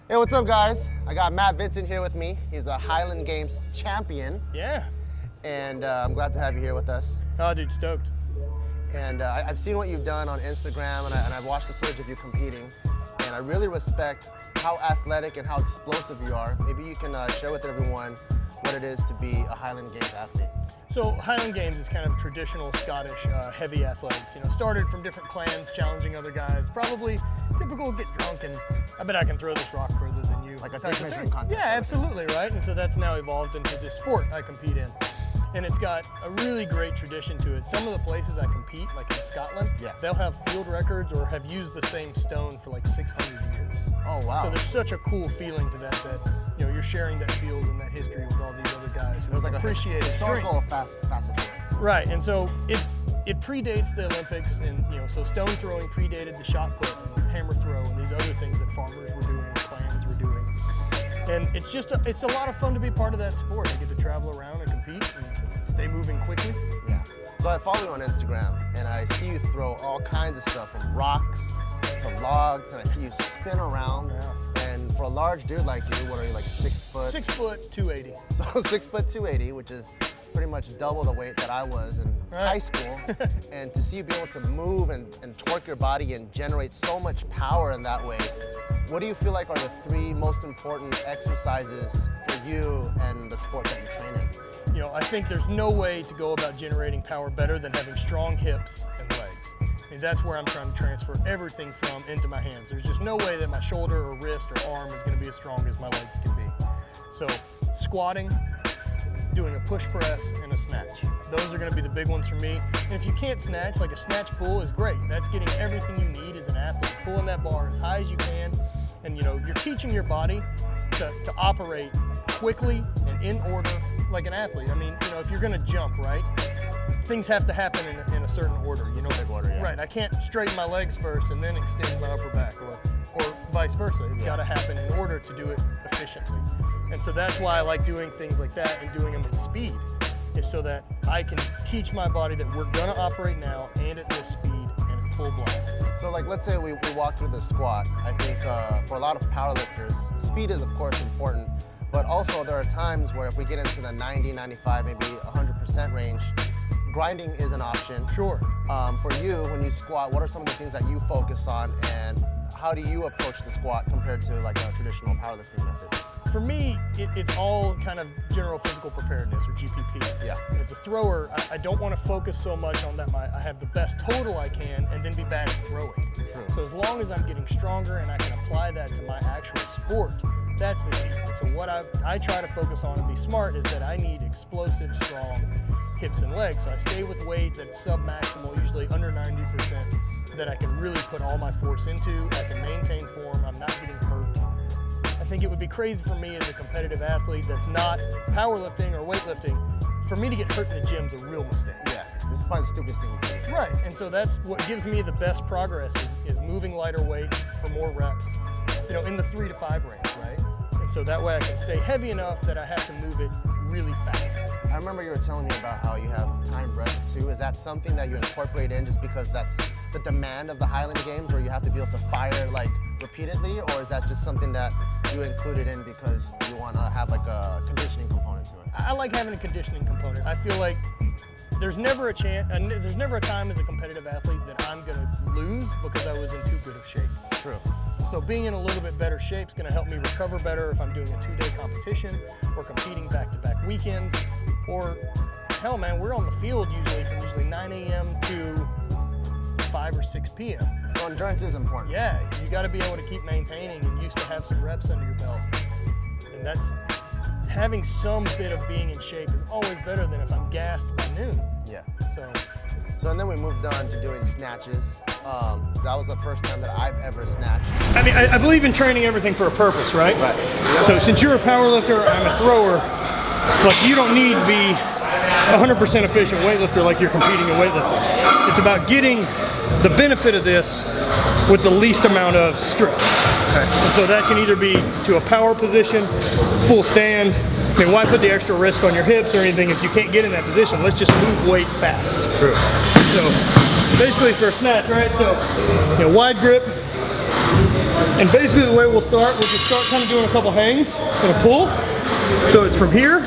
Hey, what's up, guys? I got Vincent here with me. He's a Highland Games champion. Yeah. And I'm glad to have you here with us. Oh, dude, stoked. And I've seen what you've done on Instagram, and I've watched the footage of you competing. And I really respect how athletic and how explosive you are. Maybe you can share with everyone what it is to be a Highland Games athlete. So Highland Games is kind of traditional Scottish heavy athletics. You know, started from different clans challenging other guys. Probably typical get drunk and I bet I can throw this rock further than you. Like a tape measuring contest. Yeah, absolutely, right? And so that's now evolved into this sport I compete in. And it's got a really great tradition to it. Some of the places I compete, like in Scotland, they'll have field records or have used the same stone for like 600 years. Oh, wow. So there's such a cool feeling to that you know, you're sharing that field and that history with all these other guys who like appreciate it. Historical facet to it. Right, and so it predates the Olympics, and you know, so stone throwing predated the shot put and hammer throw and these other things that farmers were doing, clans were doing. And it's a lot of fun to be part of that sport. I get to travel around and compete and stay moving quickly. Yeah. So I follow you on Instagram, and I see you throw all kinds of stuff from rocks to logs, and I see you spin around. Yeah. And for a large dude like you, what are you, like 6 foot? 6 foot, 280. So 6 foot 280, which is pretty much double the weight that I was in high school. And to see you be able to move and torque your body and generate so much power in that way, what do you feel like are the 3 most important exercises for you and the sport that you train in? You know, I think there's no way to go about generating power better than having strong hips and legs. I mean, that's where I'm trying to transfer everything from into my hands. There's just no way that my shoulder or wrist or arm is going to be as strong as my legs can be. So squatting, doing a push press, and a snatch. Those are going to be the big ones for me. And if you can't snatch, like a snatch pull is great. That's getting everything you need as an athlete, pulling that bar as high as you can. And you know, you're teaching your body to operate quickly and in order like an athlete. I mean, you know, if you're going to jump, right? Things have to happen in a certain order. You know, order, yeah. Right. I can't straighten my legs first and then extend my upper back, or vice versa. It's got to happen in order to do it efficiently. And so that's why I like doing things like that and doing them at speed, is so that I can teach my body that we're going to operate now and at this speed and at full blast. So like, let's say we walk through the squat. I think for a lot of powerlifters, speed is of course important, but also there are times where if we get into the 90, 95, maybe 100% range, grinding is an option. Sure. For you, when you squat, what are some of the things that you focus on, and how do you approach the squat compared to like a traditional powerlifting method? For me, it's all kind of general physical preparedness, or GPP. Yeah. As a thrower, I don't want to focus so much on that I have the best total I can and then be bad at throwing. True. So as long as I'm getting stronger and I can apply that to my actual sport, that's the key. So what I try to focus on and be smart is that I need explosive, strong hips and legs. So I stay with weight that's sub-maximal, usually under 90%, that I can really put all my force into. I can maintain form. I'm not getting hurt. I think it would be crazy for me as a competitive athlete that's not powerlifting or weightlifting, for me to get hurt in the gym is a real mistake. Yeah, this is probably the stupidest thing you can do. Right, and so that's what gives me the best progress is moving lighter weights for more reps, you know, in the 3 to 5 range, right? And so that way I can stay heavy enough that I have to move it really fast. I remember you were telling me about how you have timed rest too. Is that something that you incorporate in just because that's the demand of the Highland Games, where you have to be able to fire like repeatedly, or is that just something that you included in because you want to have like a conditioning component to it? I like having a conditioning component. I feel like there's never a time as a competitive athlete that I'm going to lose because I was in too good of shape. True. So being in a little bit better shape is going to help me recover better if I'm doing a 2-day competition or competing back-to-back weekends. Or hell, man, we're on the field usually 9 a.m. to 5 or 6 p.m. So endurance is important. Yeah, you got to be able to keep maintaining and used to have some reps under your belt. And that's having some bit of being in shape is always better than if I'm gassed by noon. Yeah. So and then we moved on to doing snatches. That was the first time that I've ever snatched. I mean, I believe in training everything for a purpose, right? Right. So since you're a powerlifter, I'm a thrower, like you don't need to be 100% efficient weightlifter like you're competing in weightlifting. It's about getting the benefit of this with the least amount of stress. Okay. And so that can either be to a power position, full stand. I mean, why put the extra risk on your hips or anything if you can't get in that position? Let's just move weight fast. True. So basically for a snatch, right? So, you know, wide grip, And basically the way we'll just start kind of doing a couple hangs and a pull. So it's from here,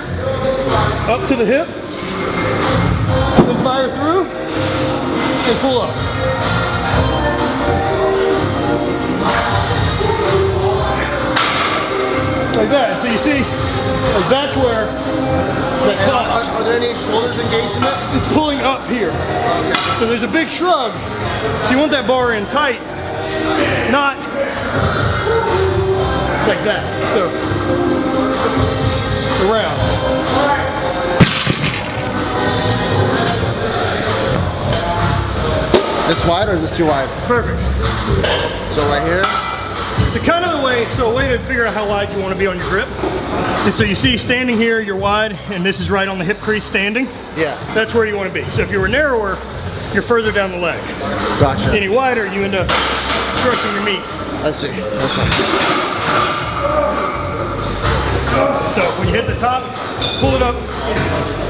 up to the hip, and then fire through, and pull up. Like that. So you see, like that's where the toss. Are there any shoulders engaged in it? It's pulling up here. Okay. So there's a big shrug. So you want that bar in tight, not like that. So around. This wide or is this too wide? Perfect. So right here? So kind of the way, so a way to figure out how wide you want to be on your grip is so you see standing here, you're wide, and this is right on the hip crease standing. Yeah. That's where you want to be. So if you were narrower, you're further down the leg. Gotcha. Any wider, you end up crushing your meat. I see. Okay. So when you hit the top, pull it up,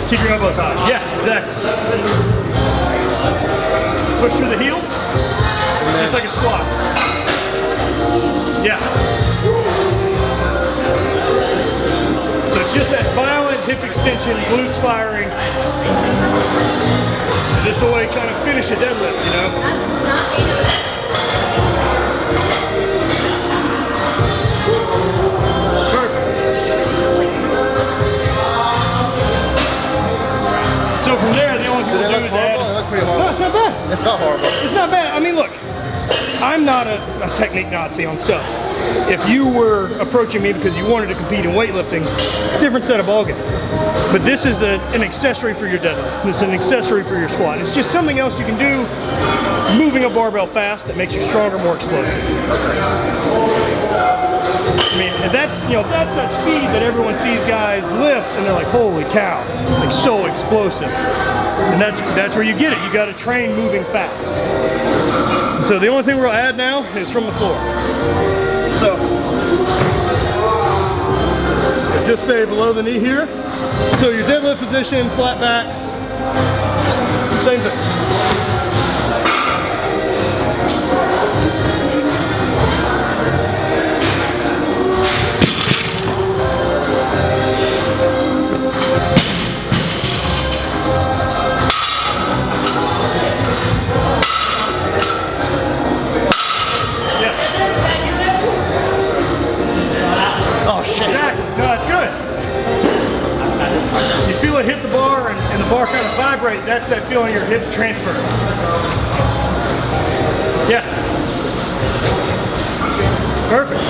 keep your elbows high. Yeah, exactly. Push through the heels, just like a squat. Yeah. So it's just that violent hip extension, glutes firing. This way kind of finish a deadlift, you know? Perfect. So from there, the only thing we'll do is add. It looked pretty horrible. No, it's not bad. It felt horrible. It's not bad. I mean, look, I'm not a technique Nazi on stuff. If you were approaching me because you wanted to compete in weightlifting, different set of ballgame. But this is an accessory for your deadlift. This is an accessory for your squat. It's just something else you can do moving a barbell fast that makes you stronger, more explosive. I mean, that's that speed that everyone sees guys lift and they're like, holy cow, like so explosive. And that's where you get it. You got to train moving fast. And so the only thing we'll add now is from the floor. So just stay below the knee here. So your deadlift position, flat back, same thing. Oh shit. Exactly. No, it's good. You feel it hit the bar and the bar kind of vibrates. That's that feeling your hips transfer. Yeah. Perfect.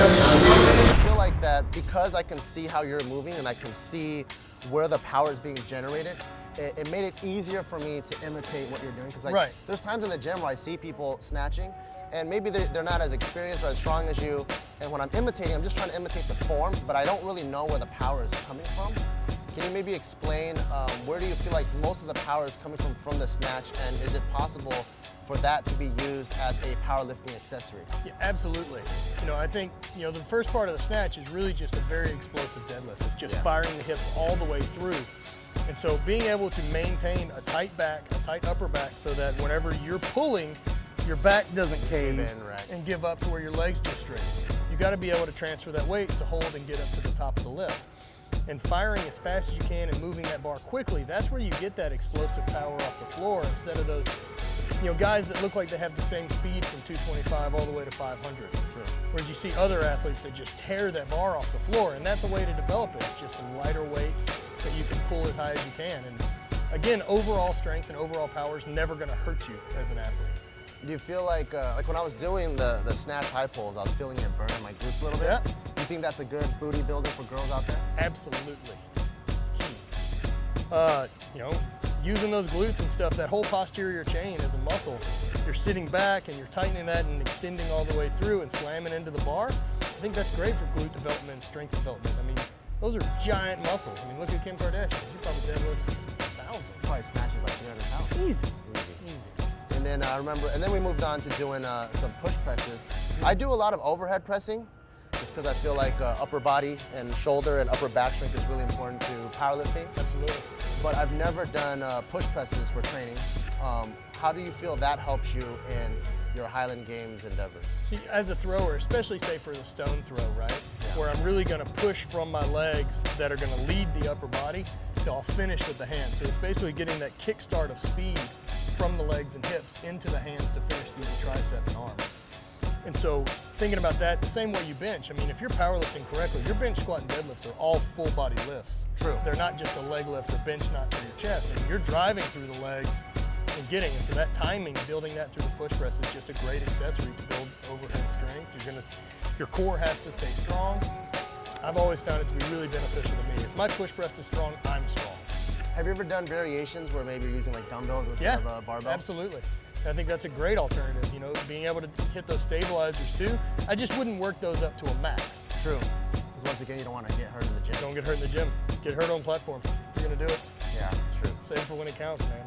I feel like that because I can see how you're moving and I can see where the power is being generated, it made it easier for me to imitate what you're doing. Because like, there's times in the gym where I see people snatching and maybe they're not as experienced or as strong as you. And when I'm imitating, I'm just trying to imitate the form, but I don't really know where the power is coming from. Can you maybe explain where do you feel like most of the power is coming from the snatch, and is it possible for that to be used as a powerlifting accessory? Yeah, absolutely. You know, I think, you know, the first part of the snatch is really just a very explosive deadlift. It's just firing the hips all the way through. And so being able to maintain a tight back, a tight upper back, so that whenever you're pulling, your back doesn't cave and give up to where your legs just straight. You got to be able to transfer that weight to hold and get up to the top of the lift. And firing as fast as you can and moving that bar quickly, that's where you get that explosive power off the floor, instead of those, you know, guys that look like they have the same speed from 225 all the way to 500. True. Whereas you see other athletes that just tear that bar off the floor, and that's a way to develop it. It's just some lighter weights that you can pull as high as you can. And again, overall strength and overall power is never going to hurt you as an athlete. Do you feel like when I was doing the snatch high pulls, I was feeling it burn my glutes a little bit? Yeah. Do you think that's a good booty builder for girls out there? Absolutely. Key. You know, using those glutes and stuff, that whole posterior chain is a muscle. You're sitting back and you're tightening that and extending all the way through and slamming into the bar. I think that's great for glute development and strength development. I mean, those are giant muscles. I mean, look at Kim Kardashian. She probably deadlifts 1,000. Probably snatches like 300 pounds. Easy. Easy. And then I remember, and then we moved on to doing some push presses. I do a lot of overhead pressing, just because I feel like upper body and shoulder and upper back strength is really important to powerlifting. Absolutely. But I've never done push presses for training. How do you feel that helps you in your Highland Games endeavors? See, as a thrower, especially say for the stone throw, right? Yeah. Where I'm really gonna push from my legs that are gonna lead the upper body till I'll finish with the hands. So it's basically getting that kickstart of speed from the legs and hips into the hands to finish through the tricep and arm. And so thinking about that, the same way you bench, I mean, if you're powerlifting correctly, your bench, squat, and deadlifts are all full body lifts. True. They're not just a leg lift or bench knot for your chest. I mean, you're driving through the legs and getting, and so that timing, building that through the push press is just a great accessory to build overhead strength. Your core has to stay strong. I've always found it to be really beneficial to me. If my push press is strong, I'm strong. Have you ever done variations where maybe you're using like dumbbells instead of a barbell? Absolutely. I think that's a great alternative, you know, being able to hit those stabilizers too. I just wouldn't work those up to a max. True. Because once again, you don't want to get hurt in the gym. Don't get hurt in the gym. Get hurt on platform if you're gonna do it. Yeah, true. Save for when it counts, man.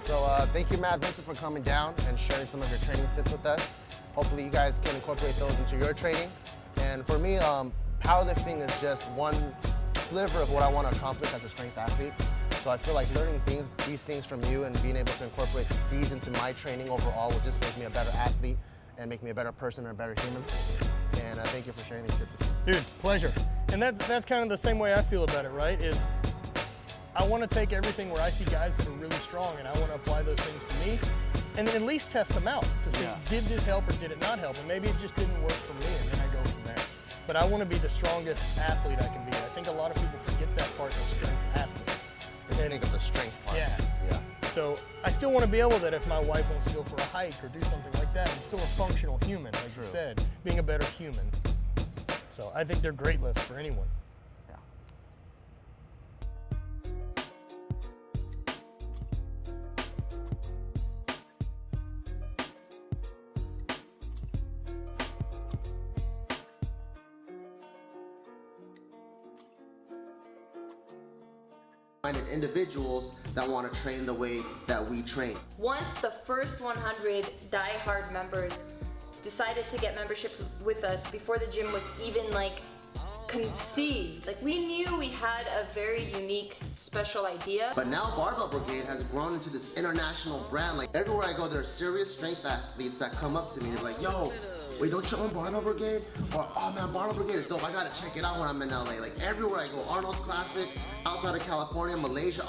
So thank you, Matt, Vincent, for coming down and sharing some of your training tips with us. Hopefully you guys can incorporate those into your training. And for me, powerlifting is just one sliver of what I want to accomplish as a strength athlete. So I feel like learning these things from you and being able to incorporate these into my training overall will just make me a better athlete and make me a better person and a better human. And thank you for sharing these tips with me. Dude, pleasure. And that's kind of the same way I feel about it, right? Is I want to take everything where I see guys that are really strong and I want to apply those things to me and at least test them out to see, did this help or did it not help? And maybe it just didn't work for me and then I go from there. But I want to be the strongest athlete I can be. I think a lot of people forget that part of strength athlete. They just think of the strength part. Yeah. So I still want to be able that if my wife wants to go for a hike or do something like that, I'm still a functional human, as you said, being a better human. So I think they're great lifts for anyone. Individuals that want to train the way that we train. Once the first 100 die-hard members decided to get membership with us before the gym was even like conceived, like we knew we had a very unique, special idea. But now Barbell Brigade has grown into this international brand. Like everywhere I go, there are serious strength athletes that come up to me and they're like, yo, wait, don't you own Barbell Brigade? Or, oh man, Barbell Brigade is dope. I gotta check it out when I'm in LA. Like everywhere I go, Arnold's Classic, outside of California, Malaysia,